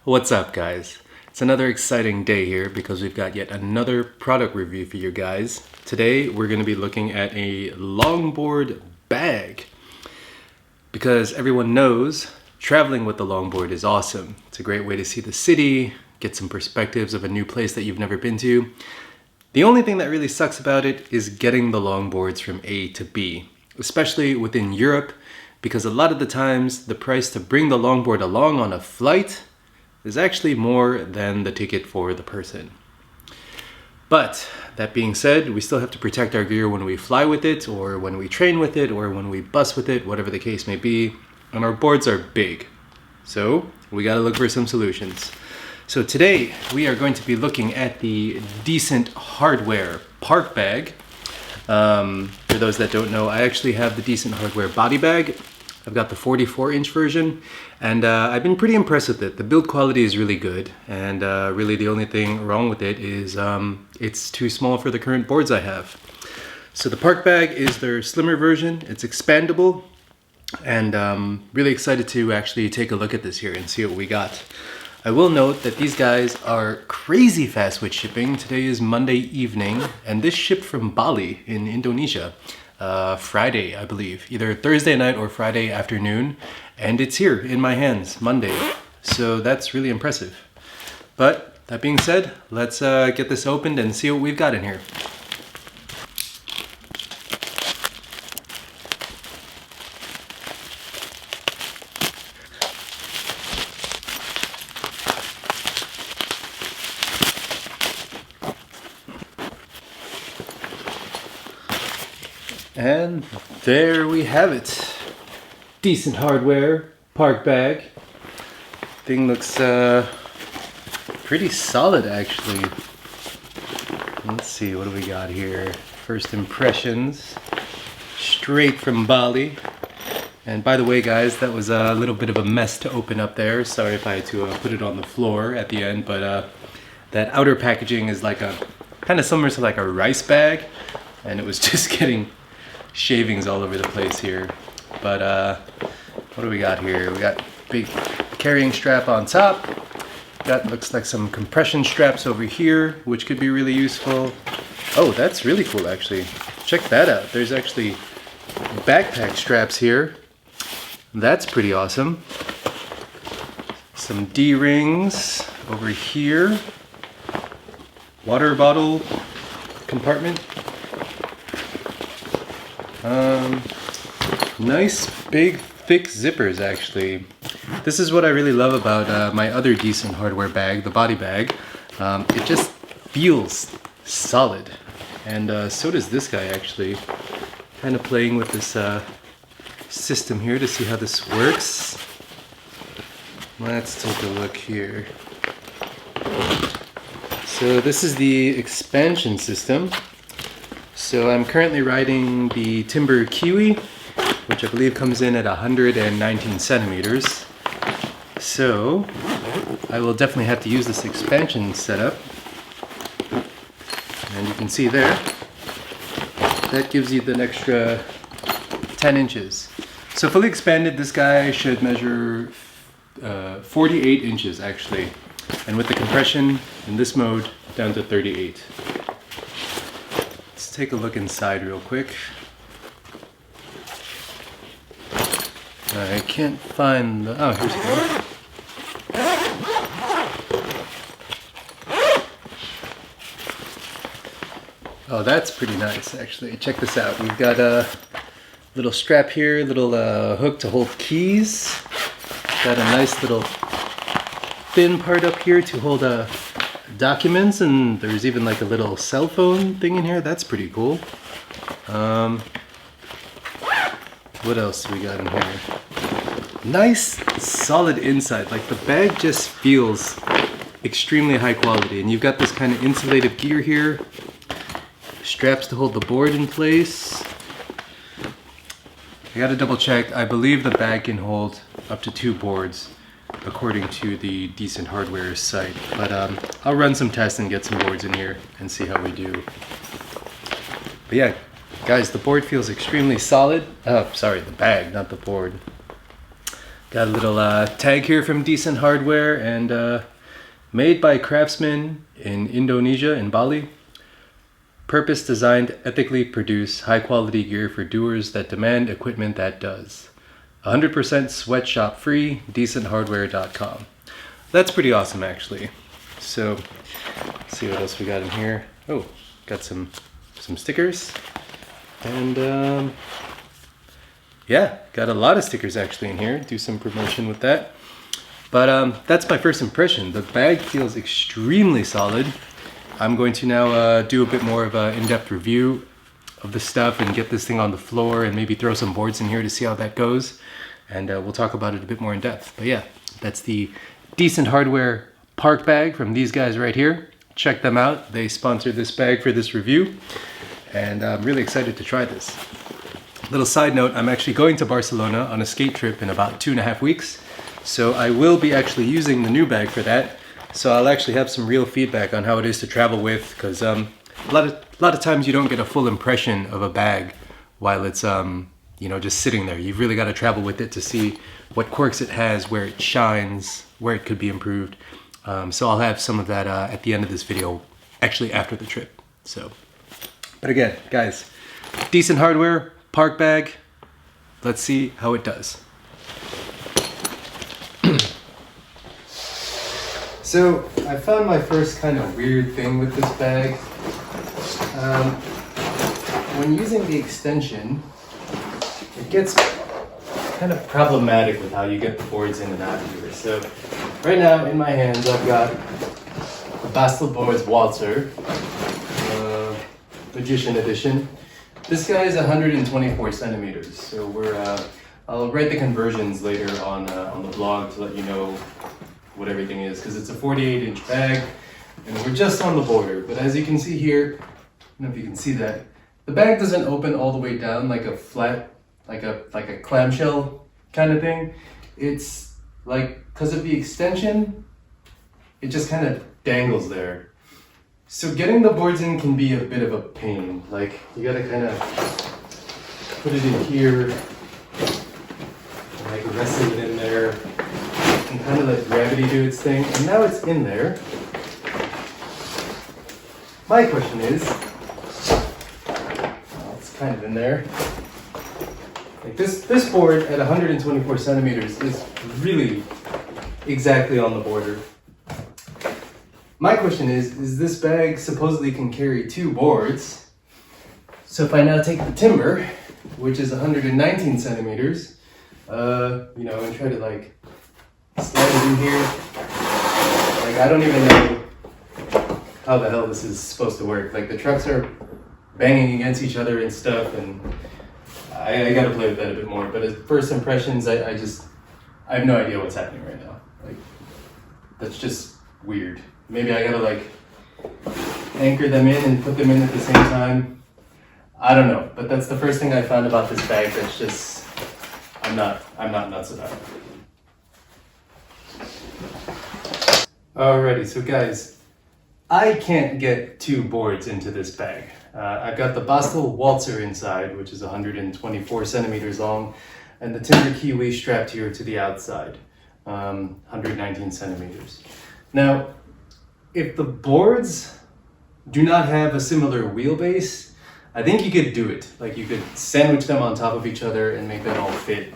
What's up, guys? It's another exciting day here because we've got yet another product review for you guys. Today we're going to be looking at a longboard bag because everyone knows traveling with the longboard is awesome. It's a great way to see the city, get some perspectives of a new place that you've never been to. The only thing that really sucks about it is getting the longboards from A to B, especially within Europe, because a lot of the times the price to bring the longboard along on a flight is actually more than the ticket for the person. But that being said, we still have to protect our gear when we fly with it, or when we train with it, or when we bus with it, whatever the case may be. And our boards are big, so we gotta look for some solutions. So today we are going to be looking at the Decent Hardware park bag. For those that don't know, I actually have the Decent Hardware body bag. I've got the 44-inch version, and I've been pretty impressed with it. The build quality is really good, and really the only thing wrong with it is it's too small for the current boards I have. So the park bag is their slimmer version. It's expandable, and really excited to actually take a look at this here and see what we got. I will note that these guys are crazy fast with shipping. Today is Monday evening, and this shipped from Bali in Indonesia. Friday, I believe, either Thursday night or Friday afternoon, and it's here in my hands Monday, so that's really impressive. But that being said, let's get this opened and see what we've got in here. And there we have it. Decent Hardware park bag. Thing looks pretty solid, actually. Let's see, what do we got here? First impressions, straight from Bali. And by the way, guys, that was a little bit of a mess to open up there. Sorry if I had to put it on the floor at the end, but that outer packaging is like a kind of similar to like a rice bag, and it was just getting shavings all over the place here. But what do we got here? We got big carrying strap on top. That looks like some compression straps over here, which could be really useful. Oh, that's really cool, actually. Check that out. There's actually backpack straps here. That's pretty awesome. Some D-rings over here. Water bottle compartment. Nice big thick zippers, actually. This is what I really love about my other Decent Hardware bag, the body bag. It just feels solid, and so does this guy, actually. Kind of playing with this system here to see how this works. Let's take a look here. So this is the expansion system. So I'm currently riding the Timber Kiwi, which I believe comes in at 119 centimeters. So I will definitely have to use this expansion setup. And you can see there, that gives you an extra 10 inches. So fully expanded, this guy should measure 48 inches actually. And with the compression in this mode, down to 38. Let's take a look inside real quick. I can't find the... oh, here's one. Oh, that's pretty nice, actually. Check this out. We've got a little strap here, little hook to hold keys. Got a nice little thin part up here to hold documents, and there's even like a little cell phone thing in here. That's pretty cool. What else do we got in here? Nice solid inside. Like the bag just feels extremely high quality, and you've got this kind of insulated gear here, straps to hold the board in place. I gotta double check. I believe the bag can hold up to 2 boards according to the Decent Hardware site, but I'll run some tests and get some boards in here and see how we do. But yeah, guys, the board feels extremely solid. Oh, sorry, the bag, not the board. Got a little tag here from Decent Hardware, and made by craftsmen in Indonesia, in Bali. Purpose designed, ethically produce high quality gear for doers that demand equipment that does. 100% sweatshop free, decenthardware.com. That's pretty awesome actually. So, let's see what else we got in here. Oh, got some stickers. And yeah, got a lot of stickers actually in here. Do some promotion with that. But that's my first impression. The bag feels extremely solid. I'm going to now do a bit more of an in-depth review of the stuff and get this thing on the floor and maybe throw some boards in here to see how that goes. And we'll talk about it a bit more in depth. But yeah, that's the Decent Hardware park bag from these guys right here. Check them out. They sponsored this bag for this review. And I'm really excited to try this. Little side note, I'm actually going to Barcelona on a skate trip in about 2.5 weeks. So I will be actually using the new bag for that. So I'll actually have some real feedback on how it is to travel with, because a lot of times you don't get a full impression of a bag while it's just sitting there. You've really got to travel with it to see what quirks it has, where it shines, where it could be improved. So I'll have some of that at the end of this video, actually after the trip. So, but again, guys, Decent Hardware park bag. Let's see how it does. So I found my first kind of weird thing with this bag. When using the extension, it gets kind of problematic with how you get the boards in and out of here. So right now in my hands I've got the LD.World Waltzer, Magician Edition. This guy is 124 centimeters. So I'll write the conversions later on the blog to let you know what everything is, because it's a 48-inch bag and we're just on the border. But as you can see here, I don't know if you can see that, the bag doesn't open all the way down like a flat, like a clamshell kind of thing. It's like, because of the extension, it just kind of dangles there. So getting the boards in can be a bit of a pain. Like, you gotta kind of put it in here, like rest it in there, and kind of let gravity do its thing. And now it's in there. My question is, well, it's kind of in there. Like this board at 124 centimeters is really exactly on the border. My question is this bag supposedly can carry 2 boards. So if I now take the timber, which is 119 centimeters, and try to like slide it in here. Like, I don't even know how the hell this is supposed to work. Like, the trucks are banging against each other and stuff, and I gotta play with that a bit more. But as first impressions, I have no idea what's happening right now. Like, that's just weird. Maybe I gotta like anchor them in and put them in at the same time. I don't know, but that's the first thing I found about this bag that's just, I'm not nuts about it. Alrighty, so guys, I can't get 2 boards into this bag. I've got the LD.World Waltzer inside, which is 124 centimeters long, and the timber kiwi strapped here to the outside, 119 centimeters. Now, if the boards do not have a similar wheelbase, I think you could do it. Like, you could sandwich them on top of each other and make them all fit.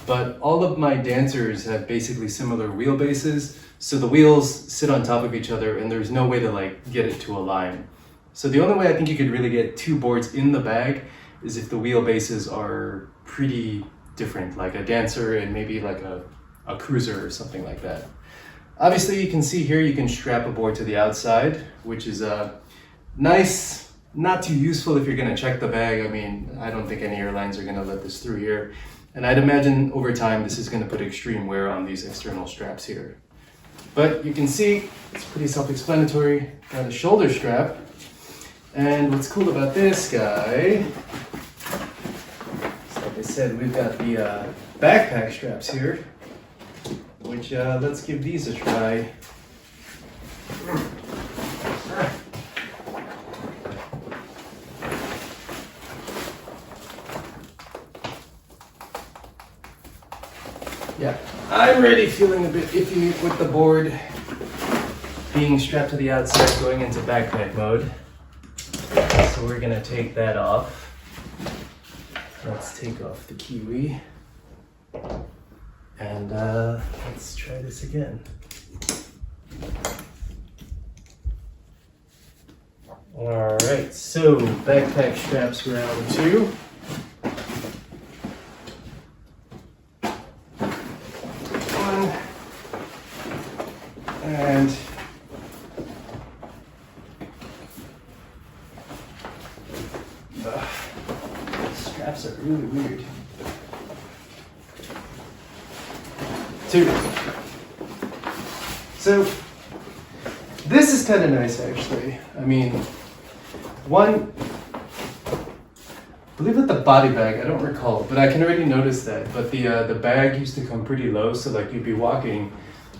But all of my dancers have basically similar wheelbases, so the wheels sit on top of each other and there's no way to like get it to align. So the only way I think you could really get 2 boards in the bag is if the wheelbases are pretty different, like a dancer and maybe like a cruiser or something like that. Obviously you can see here you can strap a board to the outside, which is nice, not too useful if you're gonna check the bag. I mean, I don't think any airlines are gonna let this through here. And I'd imagine over time this is gonna put extreme wear on these external straps here. But you can see it's pretty self-explanatory. Got a shoulder strap. And what's cool about this guy, so like I said, we've got the backpack straps here, which let's give these a try. Yeah, I'm already feeling a bit iffy with the board being strapped to the outside going into backpack mode. So we're gonna take that off. Let's take off the kiwi. And let's try this again. Alright, so backpack straps round 2. One. And straps are really weird. 2. So this is kind of nice actually. I mean, one, I believe with the body bag, I don't recall, but I can already notice that. But the bag used to come pretty low, so like you'd be walking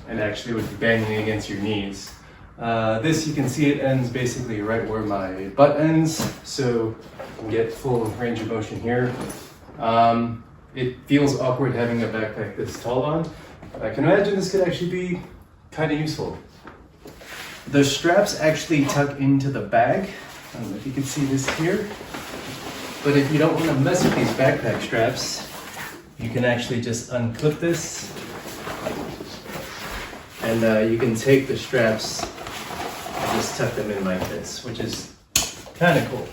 and actually would be banging against your knees. This, you can see it ends basically right where my butt ends, so you can get full range of motion here. It feels awkward having a backpack this tall on. I can imagine this could actually be kind of useful. The straps actually tuck into the bag. I don't know if you can see this here, but if you don't want to mess with these backpack straps, you can actually just unclip this, and you can take the straps and just tuck them in like this, which is kind of cool.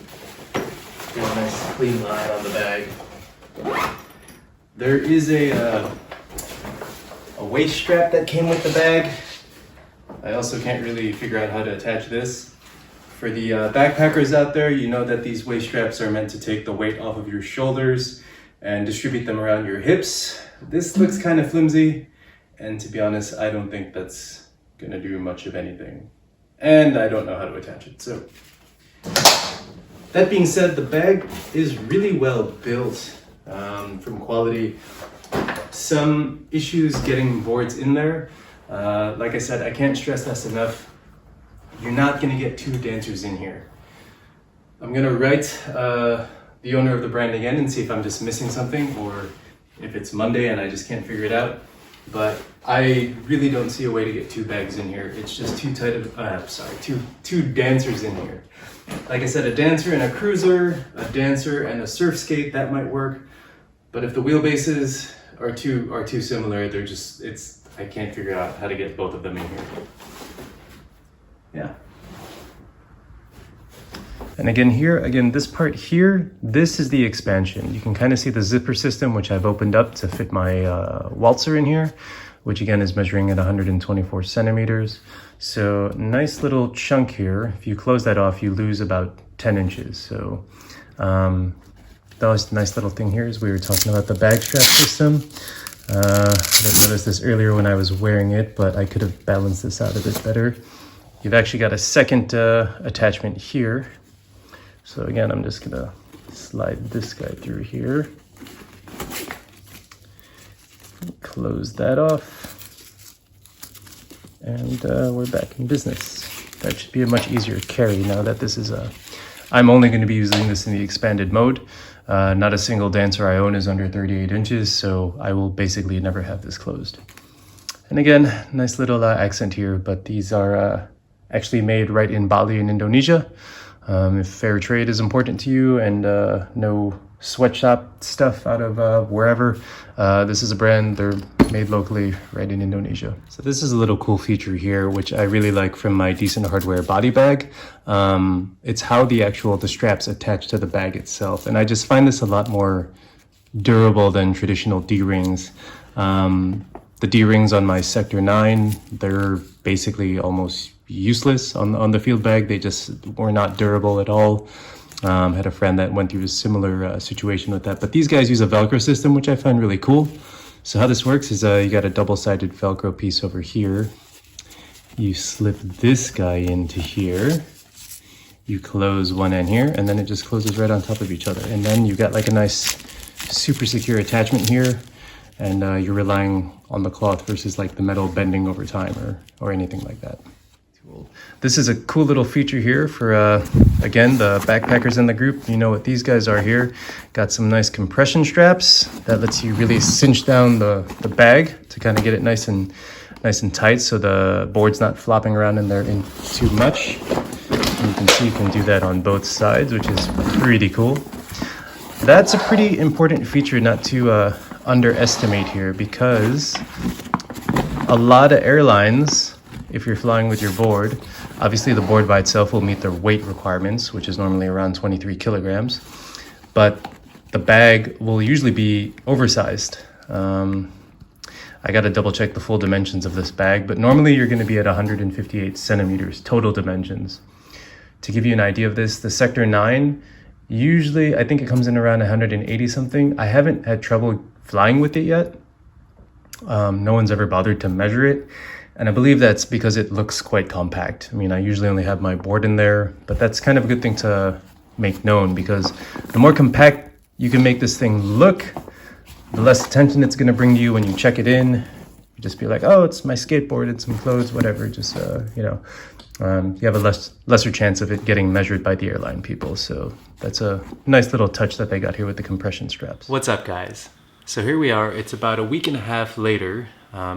Get a nice clean line on the bag. There is a waist strap that came with the bag. I also can't really figure out how to attach this. For the backpackers out there, you know that these waist straps are meant to take the weight off of your shoulders and distribute them around your hips. This looks kind of flimsy, and to be honest, I don't think that's gonna do much of anything. And I don't know how to attach it, so. That being said, the bag is really well built from quality. Some issues getting boards in there. Like I said, I can't stress this enough. You're not gonna get 2 dancers in here. I'm gonna write the owner of the brand again and see if I'm just missing something or if it's Monday and I just can't figure it out. But I really don't see a way to get 2 bags in here. It's just too tight of, two dancers in here. Like I said, a dancer and a cruiser, a dancer and a surf skate, that might work. But if the wheelbases are too similar, they're just, I can't figure out how to get both of them in here. Yeah. And again, this part here, this is the expansion. You can kind of see the zipper system, which I've opened up to fit my waltzer in here, which again is measuring at 124 centimeters. So nice little chunk here. If you close that off, you lose about 10 inches. So that was a nice little thing here as we were talking about the bag strap system. I didn't notice this earlier when I was wearing it, but I could have balanced this out a bit better. You've actually got a second attachment here. So again, I'm just gonna slide this guy through here. Close that off. And we're back in business. That should be a much easier carry now that this is I'm only gonna be using this in the expanded mode. Not a single dancer I own is under 38 inches, so I will basically never have this closed. And again, nice little accent here, but these are actually made right in Bali in Indonesia. If fair trade is important to you and no sweatshop stuff out of wherever, this is a brand, they're made locally right in Indonesia. So this is a little cool feature here, which I really like from my Decent Hardware body bag. It's how the straps attach to the bag itself. And I just find this a lot more durable than traditional D-rings. The D-rings on my Sector 9, they're basically almost useless on the field bag. They just were not durable at all. Had a friend that went through a similar situation with that. But these guys use a Velcro system, which I find really cool. So how this works is you got a double-sided Velcro piece over here. You slip this guy into here. You close one end here, and then it just closes right on top of each other. And then you've got like a nice, super secure attachment here. And you're relying on the cloth versus like the metal bending over time or anything like that. Cool. This is a cool little feature here for, again, the backpackers in the group. You know what these guys are here. Got some nice compression straps that lets you really cinch down the bag to kind of get it nice and tight so the board's not flopping around in there too much. And you can see you can do that on both sides, which is pretty cool. That's a pretty important feature not to underestimate here, because a lot of airlines, if you're flying with your board, obviously the board by itself will meet their weight requirements, which is normally around 23 kilograms, but the bag will usually be oversized. I got to double check the full dimensions of this bag, but normally you're going to be at 158 centimeters total dimensions. To give you an idea of this, the Sector 9, usually I think it comes in around 180 something. I haven't had trouble flying with it yet. No one's ever bothered to measure it. And I believe that's because it looks quite compact. I mean, I usually only have my board in there, but that's kind of a good thing to make known, because the more compact you can make this thing look, the less attention it's going to bring to you when you check it in. You just be like, oh, it's my skateboard, it's some clothes, whatever. Just, you have a lesser chance of it getting measured by the airline people. So that's a nice little touch that they got here with the compression straps. What's up, guys? So here we are. It's about a week and a half later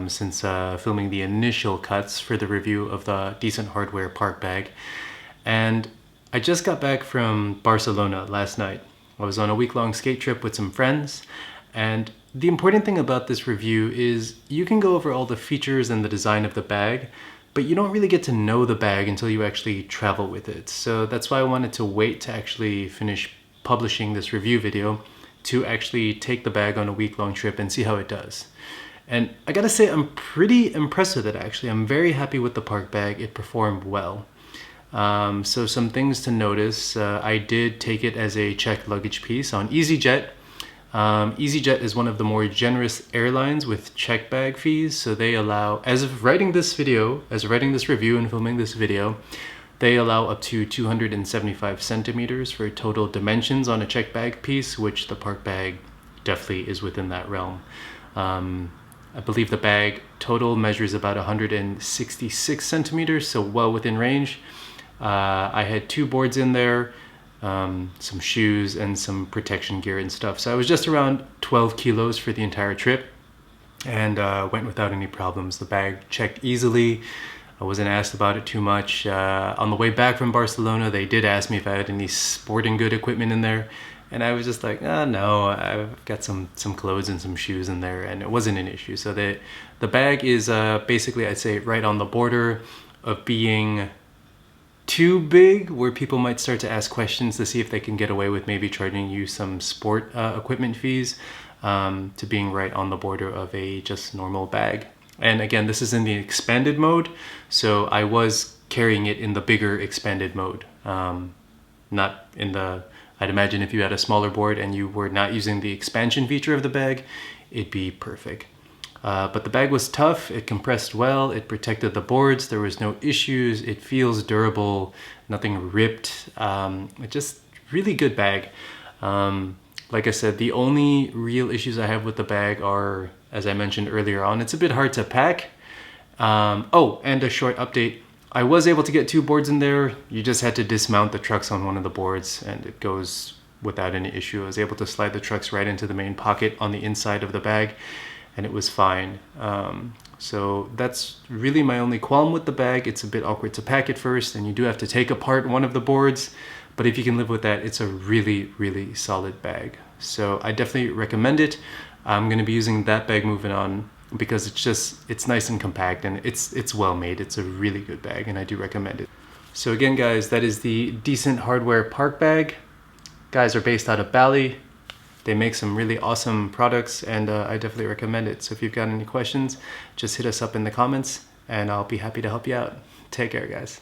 since filming the initial cuts for the review of the Decent Hardware park bag. And I just got back from Barcelona last night. I was on a week-long skate trip with some friends. And the important thing about this review is you can go over all the features and the design of the bag, but you don't really get to know the bag until you actually travel with it. So that's why I wanted to wait to actually finish publishing this review video to actually take the bag on a week-long trip and see how it does. And I gotta say, I'm pretty impressed with it actually. I'm very happy with the park bag. It performed well. So some things to notice. I did take it as a checked luggage piece on EasyJet. EasyJet is one of the more generous airlines with check bag fees, so they allow, as of writing this review and filming this video, they allow up to 275 centimeters for total dimensions on a check bag piece, which the park bag definitely is within that realm. I believe the bag total measures about 166 centimeters, so well within range. I had 2 boards in there, some shoes and some protection gear and stuff. So I was just around 12 kilos for the entire trip, and went without any problems. The bag checked easily. I wasn't asked about it too much. On the way back from Barcelona, they did ask me if I had any sporting good equipment in there, and I was just like, no, I've got some clothes and some shoes in there, and it wasn't an issue. So the bag is basically, I'd say, right on the border of being too big, where people might start to ask questions to see if they can get away with maybe charging you some sport equipment fees, to being right on the border of a just normal bag. And again, this is in the expanded mode, so I was carrying it in the bigger expanded mode, not in the, I'd imagine if you had a smaller board and you were not using the expansion feature of the bag, it'd be perfect. But the bag was tough, it compressed well, it protected the boards, there was no issues, it feels durable, nothing ripped, it just really good bag. Like I said, the only real issues I have with the bag are, as I mentioned earlier on, it's a bit hard to pack. Oh, and a short update. I was able to get 2 boards in there. You just had to dismount the trucks on one of the boards and it goes without any issue. I was able to slide the trucks right into the main pocket on the inside of the bag, and it was fine. So that's really my only qualm with the bag. It's a bit awkward to pack at first, and you do have to take apart one of the boards, but if you can live with that, it's a really, really solid bag. So I definitely recommend it. I'm gonna be using that bag moving on because it's nice and compact, and it's well made. It's a really good bag, and I do recommend it. So again, guys, that is the Decent Hardware park bag. Guys are based out of Bali. They make some really awesome products, and I definitely recommend it. So if you've got any questions, just hit us up in the comments and I'll be happy to help you out. Take care, guys.